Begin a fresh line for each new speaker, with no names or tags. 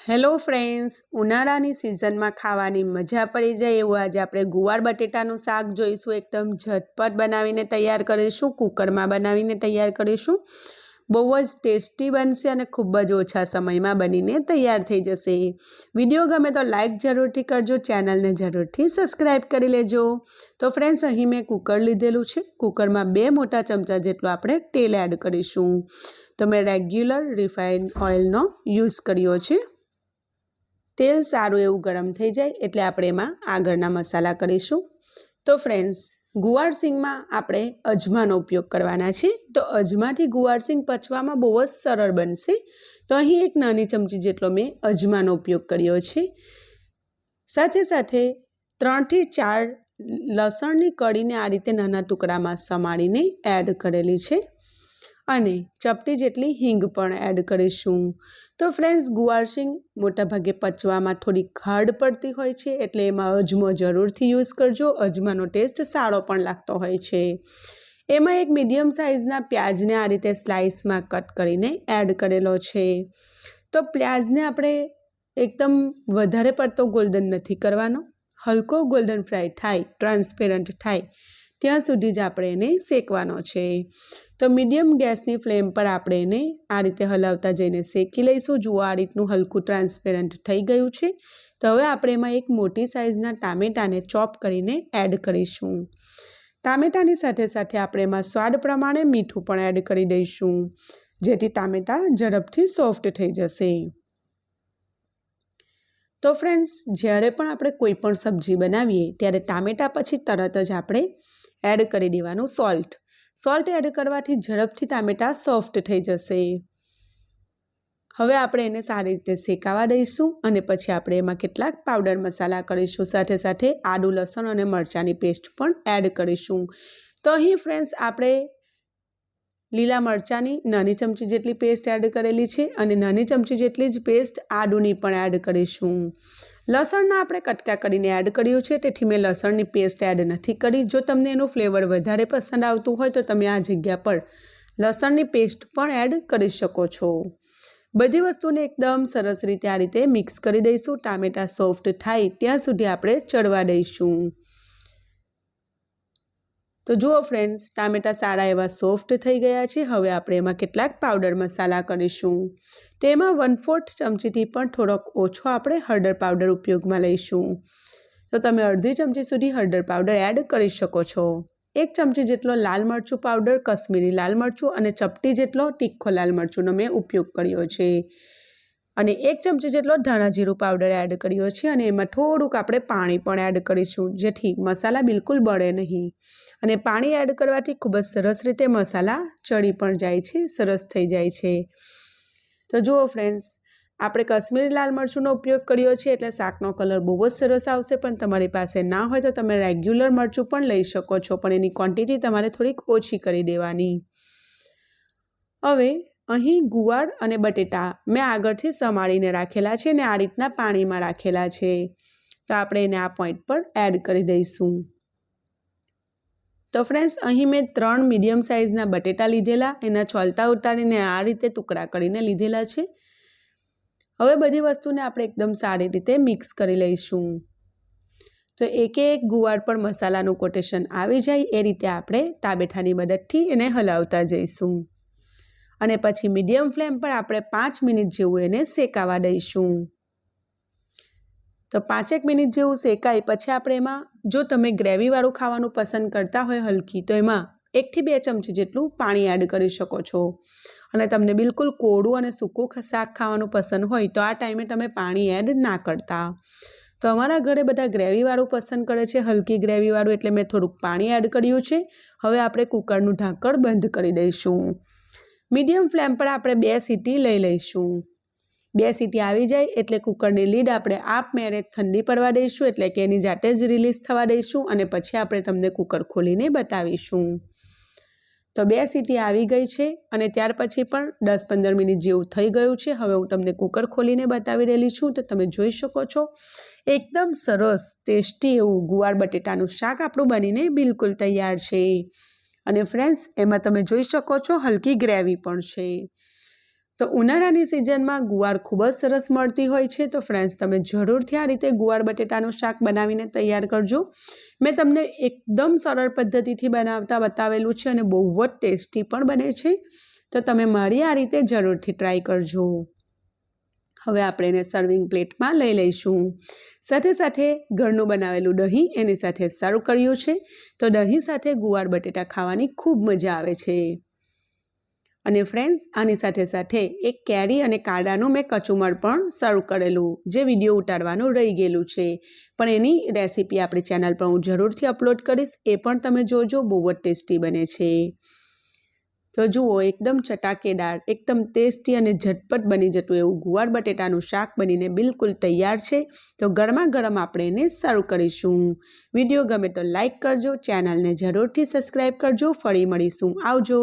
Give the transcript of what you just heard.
Hello friends, ઉનાળાની સિઝનમાં ખાવાની મજા પડી જાય એવું આજે આપણે ગુવાર બટેટાનું શાક જોઈશું। એકદમ ઝટપટ બનાવીને તૈયાર કરીશું, કુકરમાં બનાવીને તૈયાર કરીશું। બહુ જ ટેસ્ટી બનશે અને ખૂબ જ ઓછા સમયમાં બનીને તૈયાર થઈ જશે। વિડીયો ગમે તો લાઈક જરૂરથી કરજો, ચેનલને જરૂરથી સબસ્ક્રાઈબ કરી લેજો। તો ફ્રેન્ડ્સ, અહીં મેં કુકર લીધેલું છે। કુકરમાં 2 મોટા ચમચા જેટલું આપણે તેલ એડ કરીશું। તો મેં રેગ્યુલર રિફાઇન્ડ ઓઇલનો યુઝ કર્યો છે। તેલ સારું એવું ગરમ થઈ જાય એટલે આપણે એમાં આગળના મસાલા કરીશું। તો ફ્રેન્ડ્સ, ગુવાર સિંગમાં આપણે અજમાનો ઉપયોગ કરવાના છે। તો અજમાથી ગુવાર સિંગ પચવામાં બહુ જ સરળ બનશે। તો અહીં 1 નાની ચમચી જેટલો મેં અજમાનો ઉપયોગ કર્યો છે। સાથે સાથે 3 થી 4 લસણની કળીને આ રીતે નાના ટુકડામાં સમારીને એડ કરેલી છે અને ચપટી જેટલી હિંગ પણ એડ કરીશું। તો ફ્રેન્ડ્સ, ગુવાર સિંગ મોટાભાગે પચવામાં થોડી હાર્ડ પડતી હોય છે એટલે એમાં અજમો જરૂરથી યુઝ કરજો। અજમાનો ટેસ્ટ સારો પણ લાગતો હોય છે। એમાં 1 મીડિયમ સાઇઝના પ્યાજને આ રીતે સ્લાઇસમાં કટ કરીને એડ કરેલો છે। તો પ્યાજને આપણે એકદમ વધારે પડતો ગોલ્ડન નથી કરવાનો, હલકો ગોલ્ડન ફ્રાય થાય, ટ્રાન્સપેરન્ટ થાય ત્યાં સુધી જ આપણે એને શેકવાનો છે। તો મીડિયમ ગેસની ફ્લેમ પર આપણે એને આ રીતે હલાવતા જઈને શેકી લઈશું। જુઓ, આ રીતનું હલકું ટ્રાન્સપેરન્ટ થઈ ગયું છે। તો હવે આપણે એમાં 1 મોટી સાઇઝના ટામેટાને ચોપ કરીને એડ કરીશું। ટામેટાની સાથે સાથે આપણે એમાં સ્વાદ પ્રમાણે મીઠું પણ એડ કરી દઈશું, જેથી ટામેટા ઝડપથી સોફ્ટ થઈ જશે। તો ફ્રેન્ડ્સ, જ્યારે પણ આપણે કોઈ પણ સબ્જી બનાવીએ ત્યારે ટામેટા પછી તરત જ આપણે એડ કરી દેવાનું સોલ્ટ। સોલ્ટ એડ કરવાથી ઝડપથી ટામેટા સોફ્ટ થઈ જશે। હવે આપણે એને સારી રીતે શેકાવા દઈશું અને પછી આપણે એમાં કેટલાક પાવડર મસાલા કરીશું। સાથે સાથે આદુ, લસણ અને મરચાંની પેસ્ટ પણ એડ કરીશું। તો અહીં ફ્રેન્ડ્સ, આપણે લીલા મરચાંની નાની ચમચી જેટલી પેસ્ટ એડ કરેલી છે અને નાની ચમચી જેટલી જ પેસ્ટ આદુની પણ એડ કરીશું। લસણના આપણે કટકા કરીને એડ કર્યું છે, તેથી મેં લસણની પેસ્ટ એડ નથી કરી। જો તમને એનું ફ્લેવર વધારે પસંદ આવતું હોય તો તમે આ જગ્યા પર લસણની પેસ્ટ પણ એડ કરી શકો છો। બધી વસ્તુને એકદમ સરસ રીતે આ રીતે મિક્સ કરી દઈશું। ટામેટા સોફ્ટ થાય ત્યાં સુધી આપણે ચડવા દઈશું। તો જુઓ ફ્રેન્ડ્સ, ટામેટા સારા એવા સોફ્ટ થઈ ગયા છે। હવે આપણે એમાં કેટલાક પાવડર મસાલા કરીશું। તેમાં 1/4 ચમચીથી પણ થોડોક ઓછો આપણે હળદર પાવડર ઉપયોગમાં લઈશું। તો તમે અડધી ચમચી સુધી હળદર પાવડર એડ કરી શકો છો। 1 ચમચી જેટલો લાલ મરચું પાવડર, કશ્મીરી લાલ મરચું અને ચપટી જેટલો તીખો લાલ મરચુંનો મેં ઉપયોગ કર્યો છે અને 1 ચમચી જેટલો ધાણા જીરું પાવડર એડ કર્યો છે અને એમાં થોડુંક આપણે પાણી પણ એડ કરીશું, જેથી મસાલા બિલકુલ બળે નહીં। અને પાણી એડ કરવાથી ખૂબ જ સરસ રીતે મસાલા ચડી પણ જાય છે, સરસ થઈ જાય છે। તો જુઓ ફ્રેન્ડ્સ, આપણે કશ્મીરી લાલ મરચુંનો ઉપયોગ કર્યો છે એટલે શાકનો કલર બહુ જ સરસ આવશે। પણ તમારી પાસે ના હોય તો તમે રેગ્યુલર મરચું પણ લઈ શકો છો, પણ એની ક્વોન્ટિટી તમારે થોડીક ઓછી કરી દેવાની। હવે અહીં ગુવાર અને બટેટા મેં આગળથી સમારીને રાખેલા છે અને આ રીતના પાણીમાં રાખેલા છે। તો આપણે એને આ પોઈન્ટ પર એડ કરી દઈશું। તો ફ્રેન્ડ્સ, અહીં મેં 3 મીડિયમ સાઇઝના બટેટા લીધેલા, એના છોલતા ઉતારીને આ રીતે ટુકડા કરીને લીધેલા છે। હવે બધી વસ્તુને આપણે એકદમ સારી રીતે મિક્સ કરી લઈશું। તો એક ગુવાર પર મસાલાનું કોટેશન આવી જાય એ રીતે આપણે તાબેઠાની મદદથી એને હલાવતા જઈશું અને પછી મીડિયમ ફ્લેમ પર આપણે 5 મિનિટ જેવું એને શેકાવા દઈશું। તો 5 મિનિટ જેવું શેકાય પછી આપણે એમાં, જો તમે ગ્રેવીવાળું ખાવાનું પસંદ કરતા હોય હલકી, તો એમાં 1 થી 2 ચમચી જેટલું પાણી એડ કરી શકો છો। અને તમને બિલકુલ કોળું અને સૂકું શાક ખાવાનું પસંદ હોય તો આ ટાઈમે તમે પાણી એડ ના કરતા। તો અમારા ઘરે બધા ગ્રેવીવાળું પસંદ કરે છે, હલકી ગ્રેવીવાળું, એટલે મેં થોડુંક પાણી એડ કર્યું છે। હવે આપણે કુકરનું ઢાંકણ બંધ કરી દઈશું। મીડિયમ ફ્લેમ પર આપણે 2 સીટી લઈ લઈશું। 2 સીટી આવી જાય એટલે કુકરની લીડ આપણે આપમેળે ઠંડી પડવા દઈશું, એટલે કે એની જાતે જ રિલીઝ થવા દઈશું અને પછી આપણે તમને કુકર ખોલીને બતાવીશું। તો 2 સીટી આવી ગઈ છે અને ત્યાર પછી પણ 10-15 મિનિટ જેવું થઈ ગયું છે। હવે હું તમને કુકર ખોલીને બતાવી રહેલી છું। તો તમે જોઈ શકો છો એકદમ સરસ ટેસ્ટી એવું ગુવાર બટેટાનું શાક આપણું બનીને બિલકુલ તૈયાર છે। અને ફ્રેન્ડ્સ, એમાં તમે જોઈ શકો છો હલકી ગ્રેવી પણ છે। તો ઉનાળાની સિઝનમાં ગુવાર ખૂબ જ સરસ મળતી હોય છે। તો ફ્રેન્ડ્સ, તમે જરૂરથી આ રીતે ગુવાર બટેટાનું શાક બનાવીને તૈયાર કરજો। મેં તમને એકદમ સરળ પદ્ધતિથી બનાવતા બતાવેલું છે અને બહુ જ ટેસ્ટી પણ બને છે। તો તમે મારી આ રીતે જરૂરથી ટ્રાય કરજો। હવે આપણે એને સર્વિંગ પ્લેટમાં લઈ લઈશું। સાથે સાથે ઘરનું બનાવેલું દહીં એની સાથે સર્વ કર્યું છે। તો દહીં સાથે ગુવાર બટેટા ખાવાની ખૂબ મજા આવે છે। અને ફ્રેન્ડ્સ, આની સાથે સાથે એક કેરી અને કાંદાનું મેં કચુંબર પણ સર્વ કરેલું, જે વિડીયો ઉતારવાનું રહી ગયેલું છે, પણ એની રેસીપી આપણી ચેનલ પર હું જરૂરથી અપલોડ કરીશ, એ પણ તમે જોજો, બહુ જ ટેસ્ટી બને છે। તો જુઓ, એકદમ ચટાકેદાર, એકદમ ટેસ્ટી અને ઝટપટ બની જતું એવું ગુવાર બટેટાનું શાક બનીને બિલકુલ તૈયાર છે। તો ગરમા ગરમ આપણે એને સર્વ કરીશું। વિડીયો ગમે તો લાઈક કરજો, ચેનલને જરૂરથી સબસ્ક્રાઈબ કરજો। ફરી મળીશું, આવજો।